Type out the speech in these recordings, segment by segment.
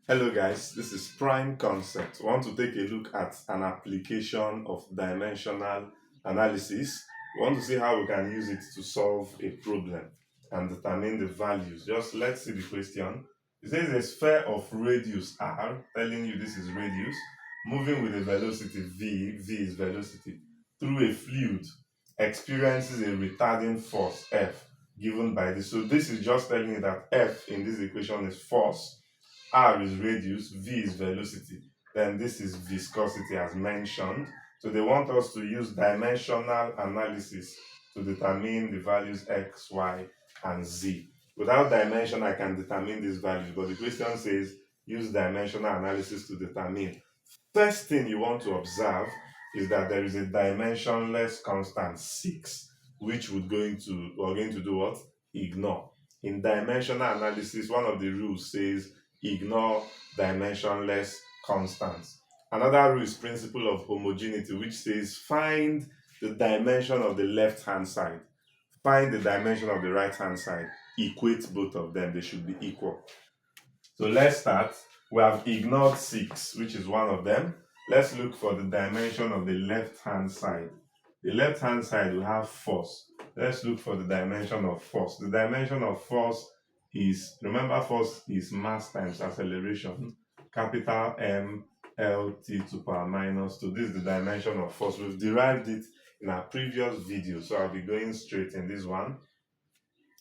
Hello guys, this is Prime Concept. We want to take a look at an application of dimensional analysis. We want to see how we can use it to solve a problem and determine the values. Just let's see the question. It says a sphere of radius r, telling you this is radius, moving with a velocity v is velocity, through a fluid, experiences a retarding force F given by this. So this is just telling you that F in this equation is force, R is radius, V is velocity, then this is viscosity as mentioned. So they want us to use dimensional analysis to determine the values X, Y, and Z. Without dimension, I can determine these values, but the question says use dimensional analysis to determine. First thing you want to observe is that there is a dimensionless constant 6, which we're going to do what? Ignore. In dimensional analysis, one of the rules says ignore dimensionless constants. Another rule is principle of homogeneity, which says find the dimension of the left hand side, find the dimension of the right hand side, equate both of them, they should be equal. So let's start. We have ignored 6, which is one of them. Let's look for the dimension of the left hand side. The left hand side will have force. Let's look for the dimension of force. The dimension of force is, remember, force is mass times acceleration, capital M L T to power minus 2. This is the dimension of force. We've derived it in our previous video, so I'll be going straight in this one.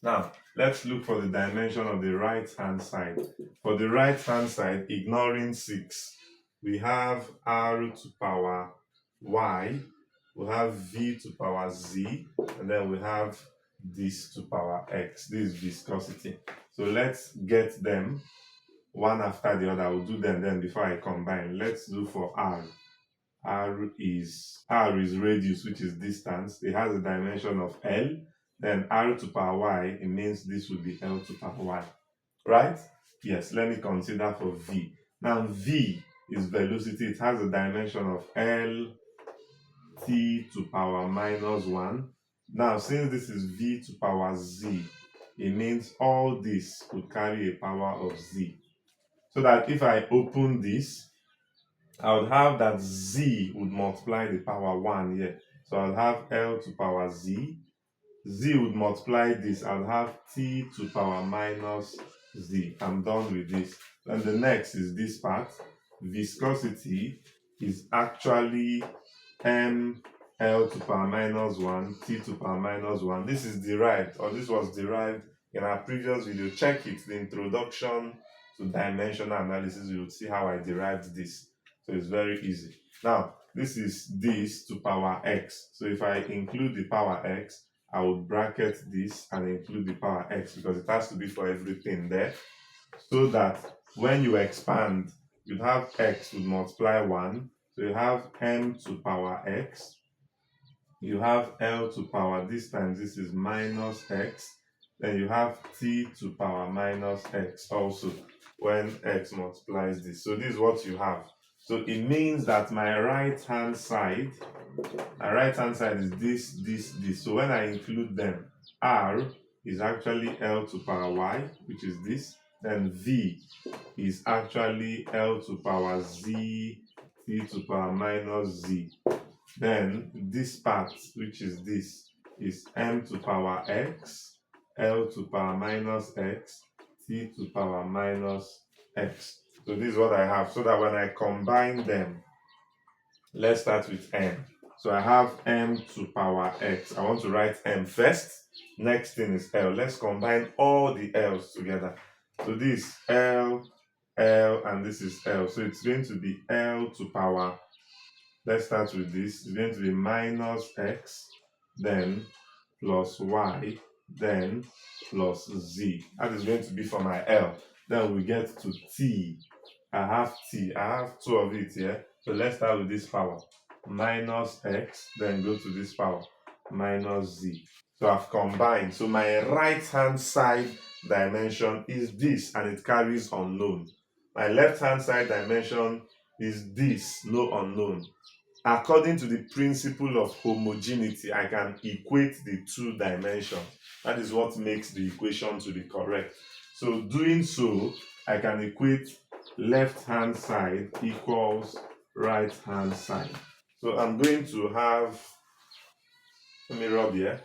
Now, let's look for the dimension of the right hand side. For the right hand side, ignoring 6, we have R to power Y, we have V to power Z, and then we have this to power X. This is viscosity. So let's get them one after the other. I will do them then before I combine. Let's do for R. R is radius, which is distance. It has a dimension of L. Then R to power Y, it means this would be L to power Y. Right? Yes, let me consider for V. Now V is velocity. It has a dimension of L T to power minus 1. Now, since this is V to power Z, it means all this would carry a power of Z. So that if I open this, I would have that Z would multiply the power 1 here. So I'll have L to power Z. Z would multiply this. I'll have T to power minus Z. I'm done with this. And the next is this part. Viscosity is actually M L to power minus 1, T to power minus 1. This is derived, or this was derived in our previous video. Check it, the introduction to dimensional analysis. You will see how I derived this. So it's very easy. Now, this is this to power X. So if I include the power X, I would bracket this and include the power X because it has to be for everything there. So that when you expand, you'd have X would multiply 1. So you have M to power X. You have L to power, this times this is minus X. Then you have T to power minus X also when X multiplies this. So this is what you have. So it means that my right hand side is this. So when I include them, R is actually L to power Y, which is this. Then V is actually L to power Z, T to power minus Z. Then this part, which is this, is M to power X, L to power minus X, T to power minus X. So this is what I have. So that when I combine them, let's start with M. So I have M to power X. I want to write M first. Next thing is L. Let's combine all the L's together. So this L, and this is L. So it's going to be L to power, let's start with this. It's going to be minus X, then plus Y, then plus Z. That is going to be for my L. Then we get to T. I have T. I have 2 of it here. So let's start with this power. Minus X, then go to this power. Minus Z. So I've combined. So my right hand side dimension is this, and it carries unknown. My left hand side dimension is this, no unknown. According to the principle of homogeneity, I can equate the 2 dimensions. That is what makes the equation to be correct. So doing so, I can equate left hand side equals right hand side. So I'm going to have, let me rub here.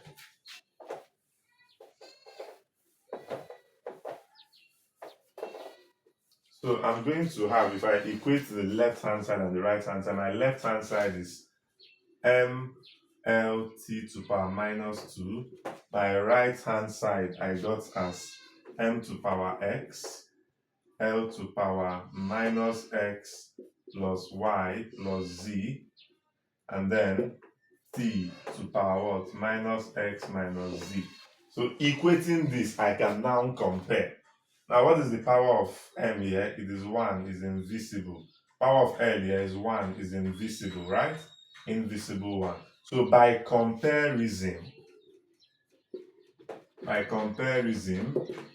So I'm going to have, if I equate the left hand side and the right hand side, my left hand side is mlt to power minus 2. My right hand side I got as m to power x, l to power minus x plus y plus z, and then t to power what? Minus x minus z. So equating this, I can now compare. Now, what is the power of m here? It is 1, is invisible. Power of l here is 1, is invisible, right? Invisible 1. So by comparison,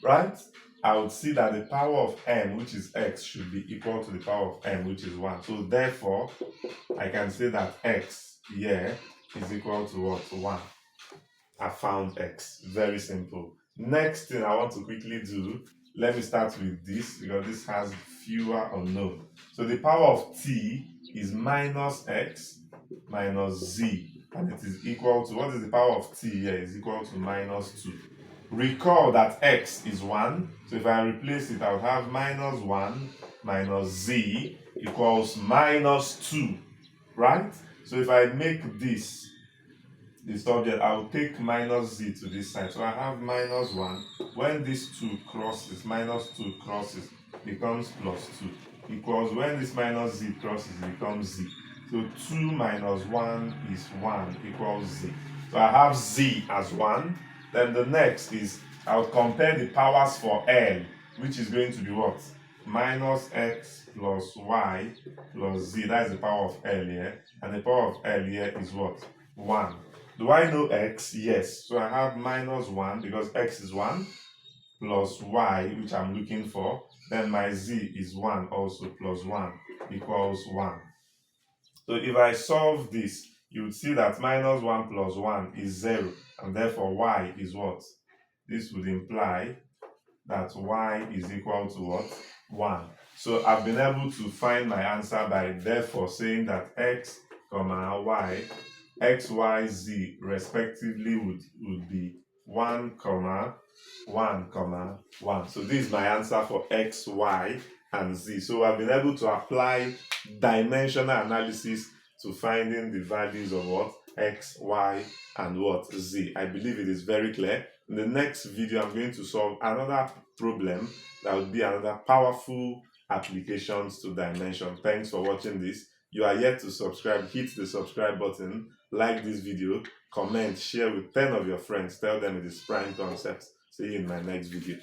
right, I would see that the power of m, which is x, should be equal to the power of m, which is 1. So therefore, I can say that x here is equal to what? 1. I found x. Very simple. Next thing I want to quickly do, let me start with this because this has fewer unknown. So the power of t is minus x minus z, and it is equal to, what is the power of t here? Is equal to minus 2. Recall that x is 1, so if I replace it, I will have minus 1 minus z equals minus 2, right? So if I make this the subject, I'll take minus z to this side. So I have minus 1. When this 2 crosses, minus 2 crosses, becomes plus 2. Equals, when this minus z crosses, it becomes z. So 2 minus 1 is 1 equals z. So I have z as 1. Then the next is, I'll compare the powers for L, which is going to be what? Minus x plus y plus z. That is the power of L here. And the power of L here is what? 1. Do I know x? Yes. So I have minus 1 because x is 1 plus y, which I'm looking for. Then my z is 1 also, plus 1 equals 1. So if I solve this, you would see that minus 1 plus 1 is 0. And therefore y is what? This would imply that y is equal to what? 1. So I've been able to find my answer by therefore saying that x, comma y, x, y, z respectively would be 1, comma 1, comma 1. So this is my answer for x, y, and z. So I've been able to apply dimensional analysis to finding the values of what? X, y, and what? Z. I believe it is very clear. In the next video, I'm going to solve another problem that would be another powerful applications to dimension. Thanks for watching this. You are yet to subscribe, hit the subscribe button, like this video, comment, share with 10 of your friends, tell them it is prime concepts. See you in my next video.